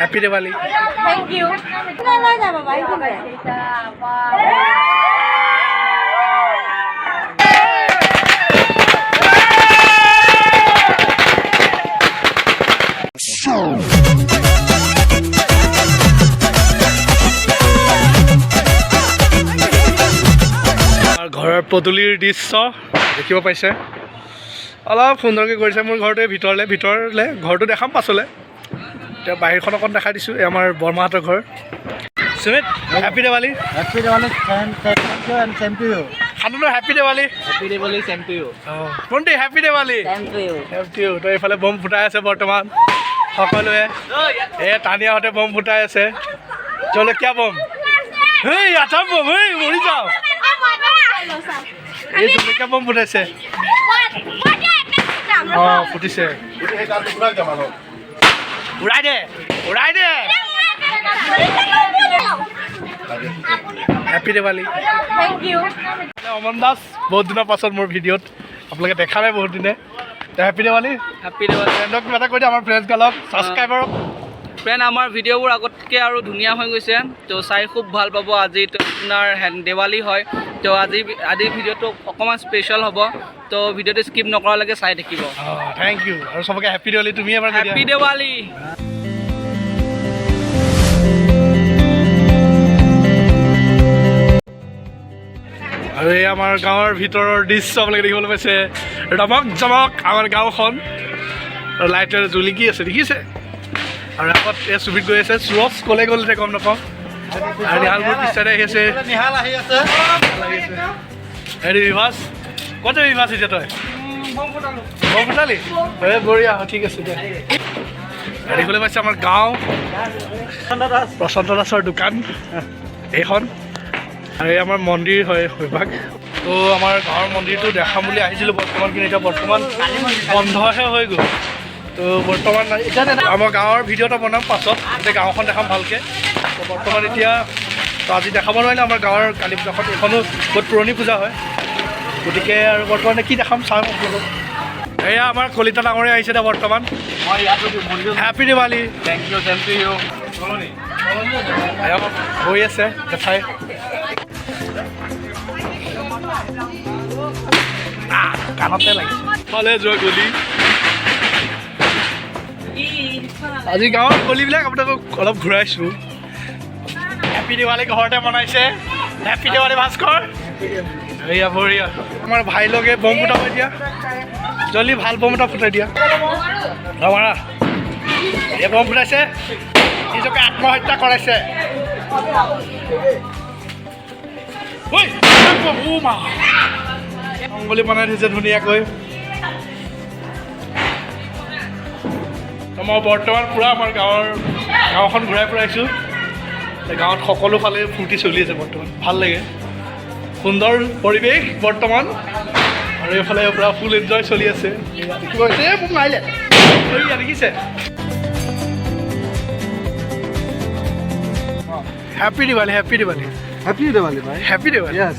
Happy Diwali. Thank U লৈ যাব ভাই ঘৰৰ পদূলিৰ দৃশ্য দেখিব পাইছে, অলপ সুন্দৰকৈ কৰিছে। মোৰ ঘৰটো ভিতৰলৈ ঘৰটো দেখাম পাছলৈ, এতিয়া বাহিৰখন অকণ দেখাই দিছোঁ। এই আমাৰ বৰমাহঁতৰ ঘৰ। Sumit happy Diwali. Happy Diwali, thank you and same to you. খানুনৰ happy Diwali. Happy Diwali, same to you. অঁ ভণ্টি হেপী দিৱালী। Thank U. তো এইফালে বম ফুটাই আছে বৰ্তমান সকলোৱে। টানিয়াহঁতে বম ফুটাই আছে, জলকীয়া বম। হেই আঠাম বম, হেই মৰি যাওঁ। এই জলকীয়া বম ফুটাইছে। অঁ ফুটিছে, উৰাই দে উৰাই দে। হেপী দিৱালী। থ্যাংক ইউ অমন দাস বহুত দিনৰ পাছত মোৰ ভিডিঅ'ত আপোনালোকে দেখা নাই বহুত দিনে। হেপী দিৱালী। হেপী দিৱালী ফ্ৰেণ্ডক কিবা এটা কৈ দিয়ে, আমাৰ ফ্ৰেণ্ডছগালক ছাবস্ক্ৰাইবাৰক। ফ্ৰেণ্ড, আমাৰ ভিডিঅ'বোৰ আগতকৈ আৰু ধুনীয়া হৈ গৈছে, তো চাই খুব ভাল পাব। আজিতো আপোনাৰ দেৱালী হয়, তো আজিৰ ভিডিঅ'টো অকণমান স্পেচিয়েল হ'ব, তো ভিডিঅ'টো স্কিপ নকৰালৈকে চাই থাকিব। Thank you. আৰু চবকে হেপী দিৱালী। তুমি এবাৰ কৈ দিয়া। হেপী দিৱালী। আৰু এই আমাৰ গাঁৱৰ ভিতৰৰ দৃশ্য আপোনালোকে দেখিবলৈ পাইছে, ৰমক জমক আমাৰ গাঁওখন লাইটেৰে জুলিকি আছে, দেখিছে। আৰু আগত এই ছবিত গৈ আছে সুৰজ, ক'লে গ'ল এতিয়া গম নাপাওঁ। আৰু নিহালবোৰ পিছতে আহি আছে। Nihal ahi ase. হেৰি বিভাস ক'ত বিভাস এতিয়া তই বম ফুটালি? এই বঢ়িয়া, ঠিক আছে দিয়া। দেখিবলৈ পাইছে আমাৰ গাঁও, প্ৰশান্ত দাসৰ দোকান এইখন। আৰু এই আমাৰ মন্দিৰ হয় সৌভাগ। তো আমাৰ গাঁৱৰ মন্দিৰটো দেখাম বুলি আহিছিলোঁ বৰ্তমান, কিন্তু এতিয়া বৰ্তমান বন্ধহে হৈ গ'ল। তো বৰ্তমান এতিয়া আমাৰ গাঁৱৰ ভিডিঅ' এটা বনাম পাছত, এতিয়া গাঁওখন দেখাম ভালকৈ। তো বৰ্তমান এতিয়া তো আজি দেখাব নোৱাৰিলে আমাৰ গাঁৱৰ কালী পূজাখন, এইখনো বহুত পুৰণি পূজা হয়, গতিকে আৰু বৰ্তমানে কি দেখাম চাওঁ আপোনালোকক। এয়া আমাৰ কলিতা ডাঙৰে আহিছে এতিয়া বৰ্তমান। Happy Diwali. Thank you, same to you. এয়া হৈ আছে জেঠাই। কাণতে লাগিছে ফালে যোৱা গলি। আজি গাঁৱৰ গলিবিলাক আপোনালোকক অলপ ঘূৰাইছোঁ। হেপী দিৱালী ঘৰতে বনাইছে। হেপী দিৱালী ভাস্কৰ। এয়া বঢ়িয়া। আমাৰ ভাই লগে বম ফুটাব এতিয়া, জলদি ভাল বম এটা ফুটাই দিয়া। মাৰা এই বম ফুটাইছে, নিজকে আত্মহত্যা কৰাইছে। ৰংগলী বনাই থৈছে ধুনীয়াকৈ। মই বৰ্তমান পূৰা আমাৰ গাঁওখন ঘূৰাই ফুৰাইছোঁ। গাঁৱত সকলো ফালে ফূৰ্তি চলি আছে বৰ্তমান, ভাল লাগে, সুন্দৰ পৰিৱেশ বৰ্তমান। আৰু এইফালে পূৰা ফুল এনজয় চলি আছে। দেখিব হৈছে মোক মাৰিলে, দেখিছে। Happy Diwali. Happy Diwali. Happy Diwali, bhai. Happy Diwali. Yes.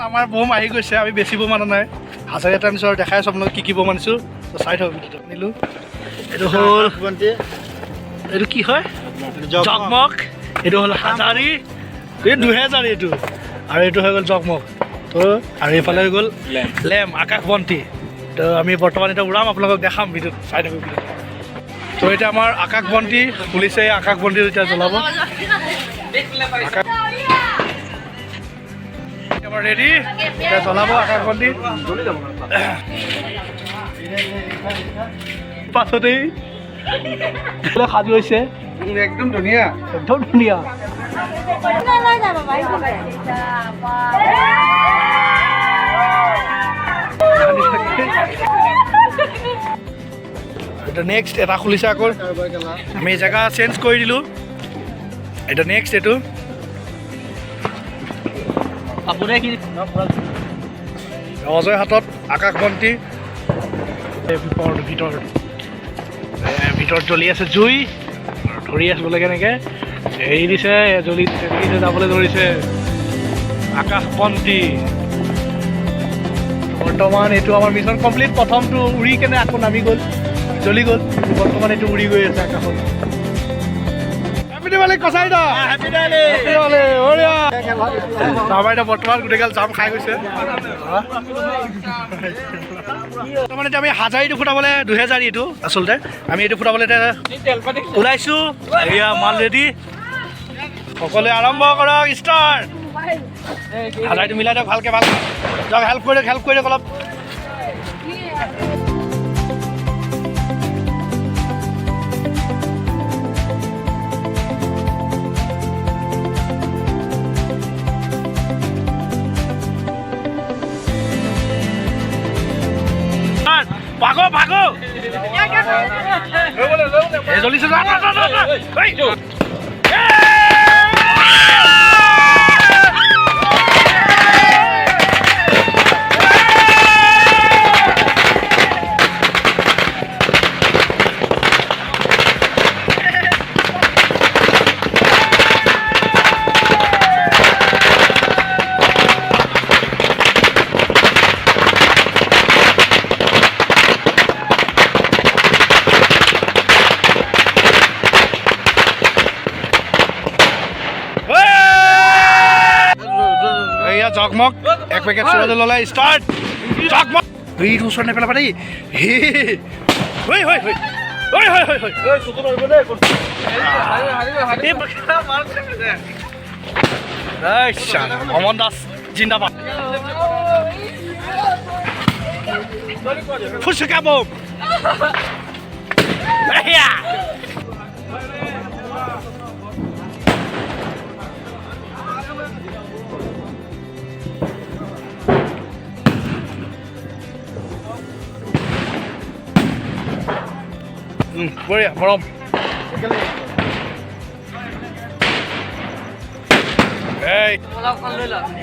আমাৰ বম আহি গৈছে, আমি বেছি বম আনা নাই। হাজাৰীয়া টাইমছৰ দেখাই আছোঁ আপোনালোক কি বম আনিছোঁ, তো চাই থাকক ভিডিঅ'টো। আনিলোঁ এইটো হ'ল, এইটো কি হয় জগমগ, এইটো হ'ল হাজাৰী, এই 2000 এইটো, আৰু এইটো হৈ গ'ল জগমগ। তো আৰু এইফালে হৈ গ'ল লেম আকাশ বন্তি। তো আমি বৰ্তমান এতিয়া উৰাম, আপোনালোকক দেখাম ভিডিঅ'ত, চাই থাকক ভিডিঅ'টো। তো এতিয়া আমাৰ আকাশ বন্তি পুলিচে আকাশ বন্তি এতিয়া জ্বলাব। আমাৰ ৰেডি, এতিয়া জ্বলাব আকাশ বন্তি। পাছতেই সাজু হৈছে, একদম ধুনীয়া। একদম ধুনীয়া। লৈ যাব ভাই এটা নেক্সট এটা খুলিছে আকৌ, আমি জেগা চেঞ্জ কৰি দিলোঁ। এটা নেক্সট এইটো অজয় হাতত আকাশ বন্তি। ভিতৰত জ্বলি আছে জুই ধৰি আছে বোলে কেনেকৈ এৰি দিছে জ্বলি দিছে যাবলৈ ধৰিছে আকাশ বন্তি বৰ্তমান এইটো আমাৰ মিছন কমপ্লিট প্ৰথমটো উৰি কেনে আকৌ নামি গ'ল জ্বলি গ'ল বৰ্তমান এইটো উৰি গৈ আছে আকাশত বৰ্তমান গোটেইগাল জাম খাই গৈছে তাৰমানে এতিয়া আমি হাজাৰীটো ফুটাবলৈ 2000 এইটো আচলতে আমি এইটো ফুটাবলৈ এতিয়া ওলাইছোঁ এয়া মাল ৰেডি সকলোৱে আৰম্ভ কৰক ষ্টাৰ্ট হাজাৰীটো মিলাই দিয়ক ভালকৈ ভালকৈ যাওক হেল্প কৰি দিয়ক অলপ ভাগো ভাগো জ্বলিছে জগমগ এক পেকেট চুৰা জ্বলালে ষ্টাৰ্ট জগমগ এইটো ওচৰত নেপেলাবা দেই অমন দাস জিন্দাবাদ ফুচকা বম বঢ়িয়া মৰম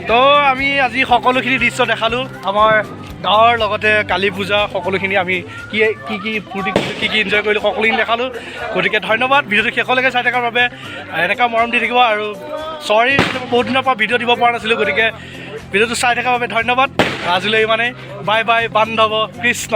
তো আমি আজি সকলোখিনি দৃশ্য দেখালোঁ আমাৰ গাঁৱৰ লগতে কালী পূজা সকলোখিনি আমি কি ফূৰ্তি কৰিলোঁ কি এনজয় কৰিলোঁ সকলোখিনি দেখালোঁ গতিকে ধন্যবাদ ভিডিঅ'টো শেষলৈকে চাই থকাৰ বাবে এনেকুৱা মৰম দি থাকিব আৰু চৰি বহুত দিনৰ পৰা ভিডিঅ' দিব পৰা নাছিলোঁ গতিকে ভিডিঅ'টো চাই থকাৰ বাবে ধন্যবাদ আজিলৈ মানে বাই বাই বান্ধৱ কৃষ্ণ